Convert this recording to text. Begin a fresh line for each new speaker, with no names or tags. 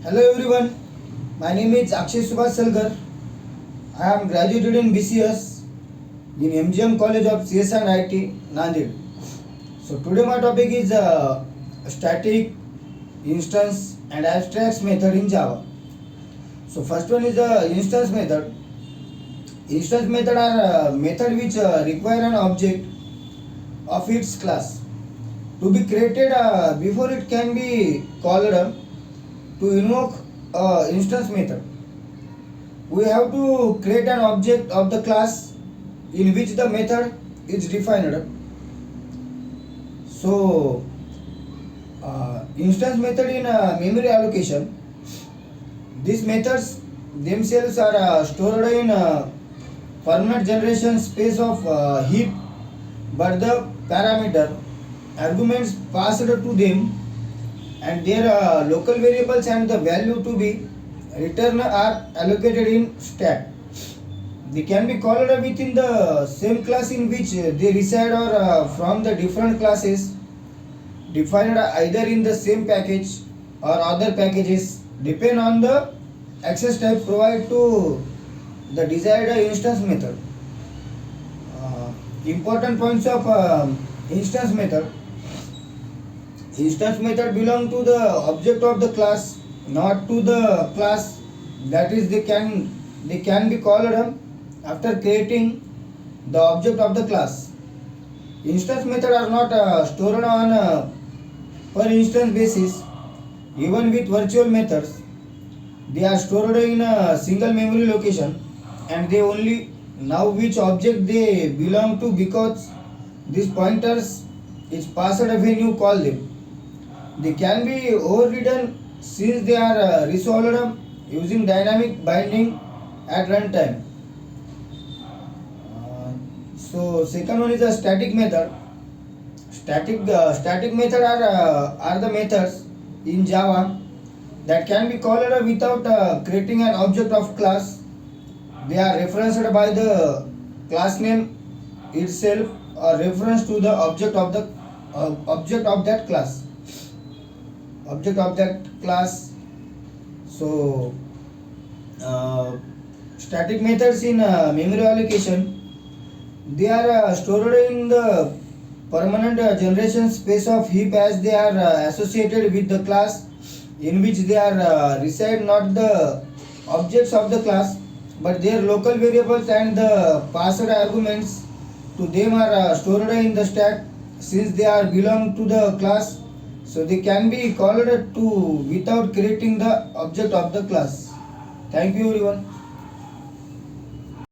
Hello everyone, my name is Akshay Subhash Salgar. I am graduated in BCS in MGM College of CS and IT, Nanded. So today my topic is static, instance and abstracts method in Java. So first one is the instance method. Instance method are method which require an object of its class to be created before it can be called to invoke instance method. We have to create an object of the class in which the method is defined. So instance method in memory allocation, these methods themselves are stored in permanent generation space of heap, but the parameter arguments passed to them and their local variables and the value to be returned are allocated in stack. They can be called within the same class in which they reside or from the different classes defined either in the same package or other packages depend on the access type provided to the desired instance method. Important points of instance method. Instance method belong to the object of the class, not to the class. That is, they can be called after creating the object of the class. Instance method are not stored on a per instance basis. Even with virtual methods, they are stored in a single memory location, and they only know which object they belong to because these pointers is passed when you call them. They can be overridden since they are resolved using dynamic binding at runtime. So second one is a static method. Static method are the methods in Java that can be called without creating an object of class. They are referenced by the class name itself or reference to the object of that class. Object of that class. So static methods in memory allocation, they are stored in the permanent generation space of heap as they are associated with the class in which they are reside, not the objects of the class but their local variables, and the passed arguments to them are stored in the stack since they are belong to the class, so they can be called to without creating the object of the class. Thank you everyone.